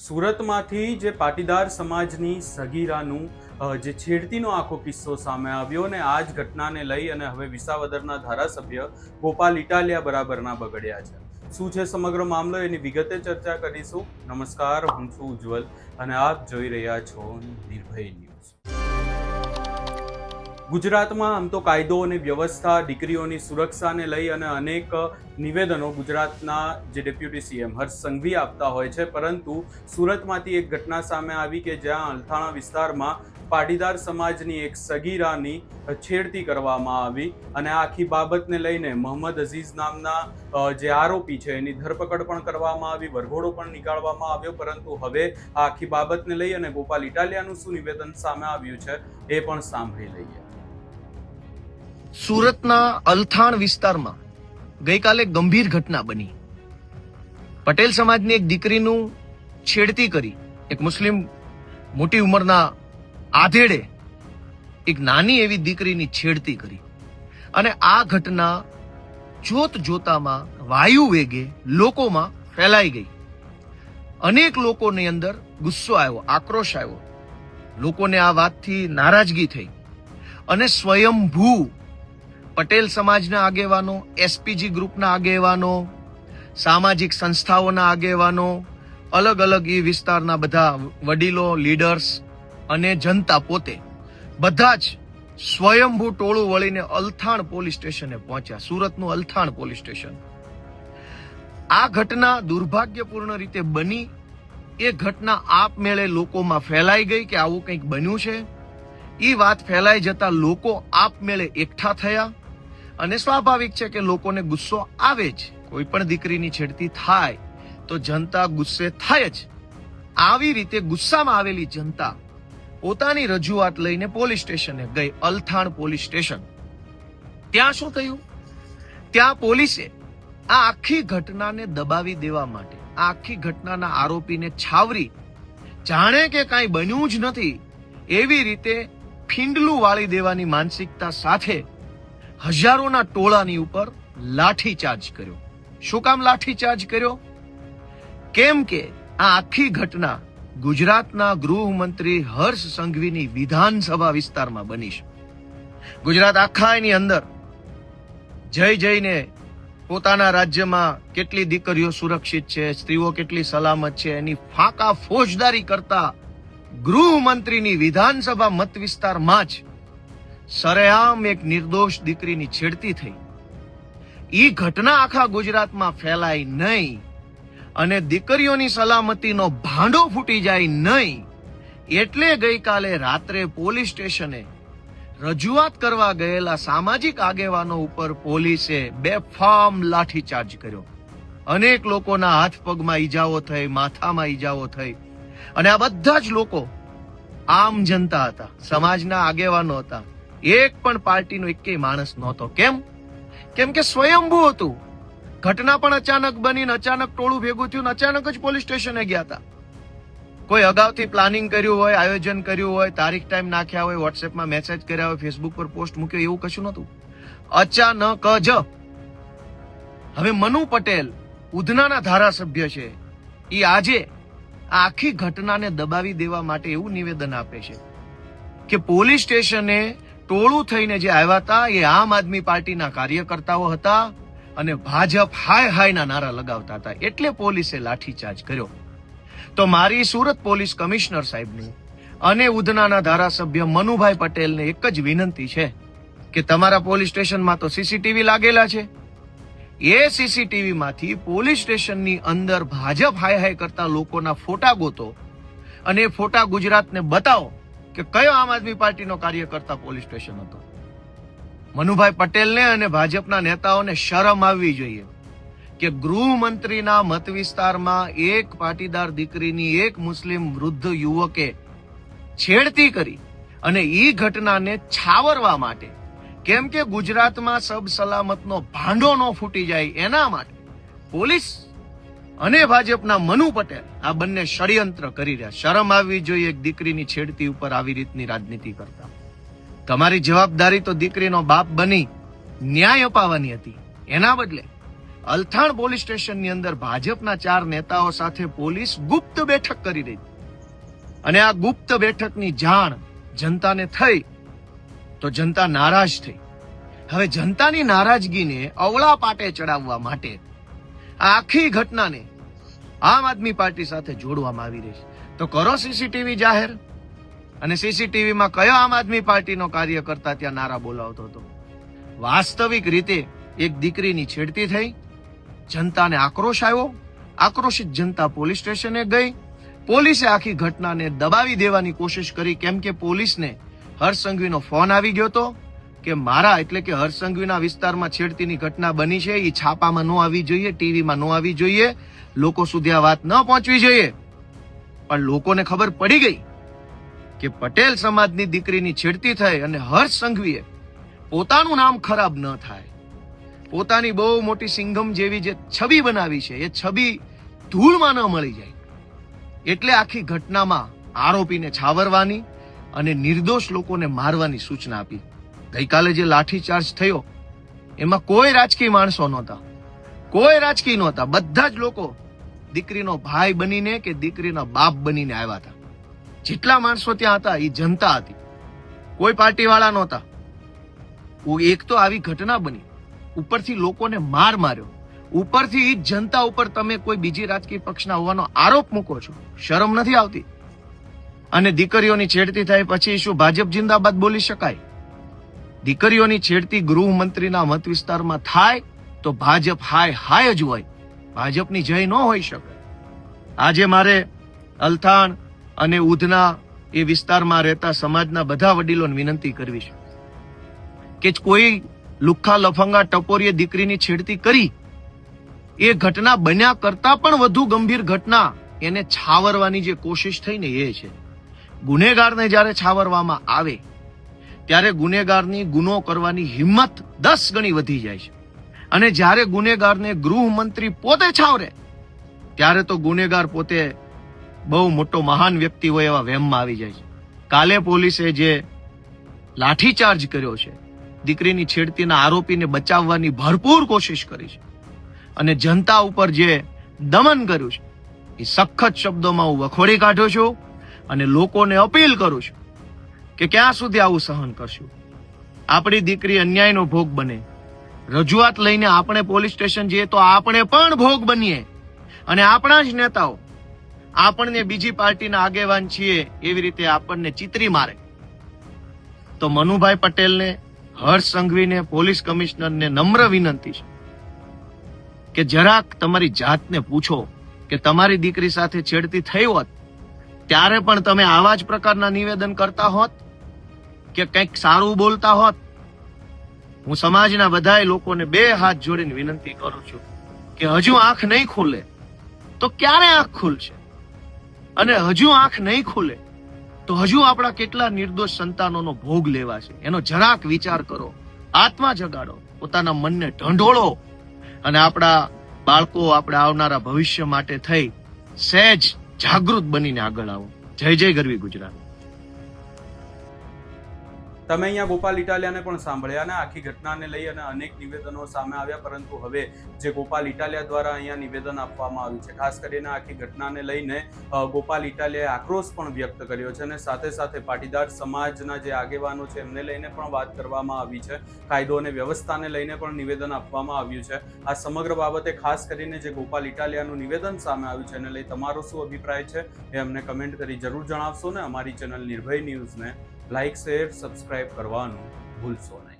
સુરતમાંથી જે પાટીદાર સમાજની સગીરાનું જે છેડતીનો આખો કિસ્સો સામે આવ્યો ને આ જ ઘટનાને લઈ અને હવે વિસાવદરના ધારાસભ્ય ગોપાલ ઇટાલિયા બરાબરના બગડ્યા છે. શું છે સમગ્ર મામલો એની વિગતે ચર્ચા કરીશું. નમસ્કાર, હું છું ઉજ્જવલ અને આપ જોઈ રહ્યા છો નિર્ભય ન્યૂઝ. ગુજરાતમાં આમ તો કાયદો અને વ્યવસ્થા, દીકરીઓની સુરક્ષાને લઈ અને અનેક નિવેદનો ગુજરાતના જે ડેપ્યુટી સીએમ હર્ષ સંઘવી આપતા હોય છે, પરંતુ સુરતમાંથી એક ઘટના સામે આવી કે જ્યાં અલથાણા વિસ્તારમાં પાટીદાર સમાજની એક સગીરાની છેડતી કરવામાં આવી અને આખી બાબતને લઈને મોહમ્મદ અઝીઝ નામના જે આરોપી છે એની ધરપકડ પણ કરવામાં આવી, વરઘોડો પણ નીકાળવામાં આવ્યો. પરંતુ હવે આ આખી બાબતને લઈ અને ગોપાલ ઇટાલિયાનું શું નિવેદન સામે આવ્યું છે એ પણ સાંભળી લઈએ. સુરતના અલથાણ વિસ્તારમાં ગઈકાલે ગંભીર ઘટના બની. પટેલ સમાજની એક દીકરીનું છેડતી કરી, એક મુસ્લિમ મોટી ઉંમરના આધેડે એક નાની એવી દીકરીની છેડતી કરી અને આ ઘટના જોત જોતામાં વાયુ વેગે લોકોમાં ફેલાઈ ગઈ. અનેક લોકોની અંદર ગુસ્સો આવ્યો, આક્રોશ આવ્યો. લોકોને આ વાતથી નારાજગી થઈ અને સ્વયંભૂ પટેલ સમાજના આગેવાનો, એસપીજી ગ્રુપના આગેવાનો, સામાજિક સંસ્થાઓના આગેવાનો, અલગ અલગ એ વિસ્તારના બધા વડીલો, લીડર્સ અને જનતા પોતે બધા જ સ્વયંભૂ ટોળું વળીને અલથાણ પોલીસ સ્ટેશને પહોંચ્યા. સુરતનું અલથાણ પોલીસ સ્ટેશન. આ ઘટના દુર્ભાગ્યપૂર્ણ રીતે બની. એ ઘટના આપમેળે લોકોમાં ફેલાઈ ગઈ કે આવું કંઈક બન્યું છે. એ વાત ફેલાઈ જતા લોકો આપમેળે એકઠા થયા અને સ્વાભાવિક છે કે લોકોને ગુસ્સો આવે જ. કોઈ પણ દીકરીની છેડતી થાય તો જનતા ગુસ્સે થાય જ. આવી રીતે ગુસ્સામાં આવેલી જનતા પોતાની રજૂઆત લઈને પોલીસ સ્ટેશને ગઈ, અલથાણ પોલીસ સ્ટેશન. ત્યાં શું થયું? ત્યાં પોલીસે આ આખી ઘટનાને દબાવી દેવા માટે, આ આખી ઘટનાના આરોપીને છાવરી જાણે કે કાંઈ બન્યું જ નથી એવી રીતે ફીંડલું વાળી દેવાની માનસિકતા સાથે હજારોના ટોળાની ઉપર લાઠીચાર્જ કર્યો. શું કામ લાઠીચાર્જ કર્યો? કેમ કે આ આખી ઘટના ગુજરાતના ગૃહમંત્રી હર્ષ સંઘવીની વિધાનસભા વિસ્તારમાં બની છે. ગુજરાત આખાની અંદર જઈને પોતાના રાજ્યમાં કેટલી દીકરીઓ સુરક્ષિત છે, સ્ત્રીઓ કેટલી સલામત છે, એની ફાંકા ફોજદારી કરતા ગૃહમંત્રીની વિધાનસભા મત વિસ્તારમાં જ સરેઆમ એક નિર્દોષ દીકરીની છેડતી થઈ. ઈ ઘટના આખા ગુજરાતમાં ફેલાય નહીં અને દીકરીઓની સલામતીનો ભાંડો ફૂટી જાય નહીં એટલે ગઈકાલે રાત્રે પોલીસ સ્ટેશને રજૂઆત કરવા ગયેલા સામાજિક આગેવાનો ઉપર પોલીસે બેફામ લાઠીચાર્જ કર્યો. અનેક લોકોના હાથ પગમાં ઈજાઓ થઈ, માથામાં ઈજાઓ થઈ અને આ બધા જ લોકો આમ જનતા હતા, સમાજના આગેવાનો હતા. એક પણ પાર્ટીનો એકેય માણસ નહોતો. કેમ કે સ્વયંભૂ હતું. ઘટના પણ અચાનક બની, અચાનક ટોળું ભેગું થયું, અચાનક જ પોલીસ સ્ટેશને ગયા હતા. કોઈ અગાઉથી પ્લાનિંગ કર્યું હોય, આયોજન કર્યું હોય, તારીખ ટાઈમ નાખ્યા હોય, વોટ્સએપમાં મેસેજ કર્યા હોય, ફેસબુક પર પોસ્ટ મૂક્યો, એવું કશું નહોતું. અચાનક જ. હવે મનુ પટેલ ઉધનાના ધારાસભ્ય છે, એ આજે આ આખી ઘટનાને દબાવી દેવા માટે એવું નિવેદન આપે છે કે પોલીસ સ્ટેશને ટોળું થઈને જે આવ્યા હતા એ આમ આદમી પાર્ટીના કાર્યકર્તાઓ હતા અને ભાજપ હાય હાયના નારા લગાવતા હતા એટલે પોલીસે લાઠીચાર્જ કર્યો. તો મારી સુરત પોલીસ કમિશનર સાહેબની અને ઉધનાના ધારાસભ્ય મનુભાઈ પટેલને એક જ વિનંતી છે કે તમારા પોલીસ સ્ટેશનમાં તો સીસીટીવી લાગેલા છે. એ સીસીટીવી માંથી પોલીસ સ્ટેશનની અંદર ભાજપ હાય હાય કરતા લોકોના ફોટા ગોતો અને એ ફોટા ગુજરાતને બતાવો કે કયો આમ આદમી પાર્ટીનો કાર્યકર્તા પોલીસ સ્ટેશન હતો. મનુભાઈ પટેલને અને ભાજપના નેતાઓને શરમ આવવી જોઈએ કે ગૃહમંત્રીના મત વિસ્તારમાં એક પાટીદાર દીકરીની એક મુસ્લિમ વૃદ્ધ યુવકે છેડતી કરી અને ઈ ઘટનાને છાવરવા માટે, કેમ કે ગુજરાતમાં સબ સલામતનો ભાંડો ન ફૂટી જાય એના માટે પોલીસ અને ભાજપના મનુ પટેલ આ બંને ષડયંત્ર કરી રહ્યા. શરમ આવવી જોઈએ એક દીકરીની છેડતી ઉપર આવી રીતની રાજનીતિ કરતા. તમારી જવાબદારી તો દીકરીનો બાપ બની ન્યાય અપાવવાની હતી. એના બદલે અલથાણ પોલીસ સ્ટેશનની અંદર ભાજપના 4 નેતાઓ સાથે પોલીસ ગુપ્ત બેઠક કરી રહી અને આ ગુપ્ત બેઠકની જાણ જનતાને થઈ તો જનતા નારાજ થઈ. હવે જનતાની નારાજગીને અવળા પાટે ચડાવવા માટે આ આખી ઘટનાને આમ આદમી પાર્ટી સાથે જોડવામાં આવી રહી છે. તો કરો સીસીટીવી જાહેર. અને સીસીટીવીમાં કયો આમ આદમી પાર્ટીનો કાર્યકર્તા ત્યાં નારા બોલાવતો હતો? વાસ્તવિક રીતે એક દીકરીની છેડતી થઈ, જનતાને આક્રોશ આવ્યો, આક્રોશિત જનતા પોલીસ સ્ટેશને ગઈ. પોલીસે આખી ઘટનાને દબાવી દેવાની કોશિશ કરી, કેમ કે પોલીસને હર્ષ સંઘવીનો ફોન આવી ગયો હતો કે મારા એટલે કે હર્ષ સંઘવીના વિસ્તારમાં છેડતીની ઘટના બની છે, એ છાપામાં ન આવી જોઈએ, ટીવીમાં ન આવી જોઈએ, લોકો સુધી આ વાત ન પહોંચવી જોઈએ. પણ લોકોને ખબર પડી ગઈ કે પટેલ સમાજની દીકરીની છેડતી થઈ અને હર્ષ સંઘવીએ પોતાનું નામ ખરાબ ન થાય, પોતાની બહુ મોટી સિંઘમ જેવી જે છબી બનાવી છે એ છબી ધૂળમાં ન મળી જાય, એટલે આખી ઘટનામાં આરોપીને છાવરવાની અને નિર્દોષ લોકોને મારવાની સૂચના આપી. ગઈકાલે જે લાઠીચાર્જ થયો એમાં કોઈ રાજકીય માણસો નહોતા, કોઈ રાજકીય નહોતા. બધા જ લોકો દીકરીનો ભાઈ બનીને કે દીકરીના બાપ બનીને આવ્યા હતા. જેટલા માણસો ત્યાં હતા એ જનતા હતી, કોઈ પાર્ટી વાળા નહોતા. એક તો આવી ઘટના બની, ઉપરથી લોકોને માર માર્યો, ઉપરથી એ જનતા ઉપર તમે કોઈ બીજી રાજકીય પક્ષના હોવાનો આરોપ મૂકો છો. શરમ નથી આવતી? અને દીકરીઓની છેડતી થાય પછી શું ભાજપ જિંદાબાદ બોલી શકાય? દીકરીઓની છેડતી ગૃહમંત્રીના મત વિસ્તારમાં થાય તો ભાજપ હાય હાય જ હોય, ભાજપની જય ન હોઈ શકે. આજે મારે અલથાણ અને ઉધના એ વિસ્તારમાં રહેતા સમાજના બધા વડીલોને વિનંતી કરવી છે કે કોઈ લુખ્ખા લફંગા ટપોરીએ દીકરીની છેડતી કરી, એ ઘટના બન્યા કરતા પણ વધુ ગંભીર ઘટના એને છાવરવાની જે કોશિશ થઈ ને એ છે. ગુનેગારને જ્યારે છાવરવામાં આવે ત્યારે ગુનેગારની ગુનો કરવાની હિંમત 10 ગણી વધી જાય છે. અને જ્યારે ગુનેગારને ગૃહમંત્રી પોતે છાવરે ત્યારે તો ગુનેગાર પોતે બહુ મોટો મહાન વ્યક્તિ હોય એવા વહેમમાં આવી જાય છે. કાલે પોલીસે જે લાઠીચાર્જ કર્યો છે, દીકરીની છેડતીના આરોપીને બચાવવાની ભરપૂર કોશિશ કરી છે અને જનતા ઉપર જે દમન કર્યું છે એ સખત શબ્દોમાં હું વખોડી કાઢું છું અને લોકોને અપીલ કરું છું કે ક્યાં સુધી આવું સહન કરશું? આપણી દીકરી અન્યાયનો ભોગ બને, રજૂઆત લઈને આપણે પોલીસ સ્ટેશન જઈએ તો આપણે પણ ભોગ બનીએ અને આપણા જ નેતાઓ આપણને બીજી પાર્ટીના આગેવાન છીએ એવી રીતે આપણને ચીતરી મારે તો મનુભાઈ પટેલને, હર્ષ સંઘવીને, પોલીસ કમિશનરને નમ્ર વિનંતી છે કે જરાક તમારી જાતને પૂછો કે તમારી દીકરી સાથે છેડતી થઈ હોત ત્યારે પણ તમે આવા જ પ્રકારના નિવેદન કરતા હોત કે કંઈક સારું બોલતા હોત? હું સમાજના બધાય લોકોને 2 હાથ જોડીને વિનંતી કરું છું કે હજુ આંખ નહીં ખુલે તો ક્યારે આંખ ખુલશે? અને હજુ આંખ નહીં ખુલે તો હજુ આપણા કેટલા નિર્દોષ સંતાનોનો ભોગ લેવા છે એનો જરાક વિચાર કરો, આત્મા જગાડો, પોતાના મનને ઢંઢોળો અને આપણા બાળકો, આપણા આવનારા ભવિષ્ય માટે થઈ સહેજ જાગૃત બનીને આગળ આવો. જય જય ગરવી ગુજરાત. તમે અહીંયા ગોપાલ ઇટાલિયાને પણ સાંભળ્યા અને આખી ઘટનાને લઈ અને અનેક નિવેદનો સામે આવ્યા, પરંતુ હવે જે ગોપાલ ઇટાલિયા દ્વારા અહીંયા નિવેદન આપવામાં આવ્યું છે, ખાસ કરીને આખી ઘટનાને લઈને ગોપાલ ઇટાલિયાએ આક્રોશ પણ વ્યક્ત કર્યો છે અને સાથે સાથે પાટીદાર સમાજના જે આગેવાનો છે એમને લઈને પણ વાત કરવામાં આવી છે, કાયદો અને વ્યવસ્થાને લઈને પણ નિવેદન આપવામાં આવ્યું છે. આ સમગ્ર બાબતે ખાસ કરીને જે ગોપાલ ઇટાલિયાનું નિવેદન સામે આવ્યું છે એને લઈ તમારો શું અભિપ્રાય છે એ અમને કમેન્ટ કરી જરૂર જણાવશો ને અમારી ચેનલ નિર્ભય ન્યૂઝને લાઇક, શેર, સબસ્ક્રાઇબ કરવાનું ભૂલશો નહીં.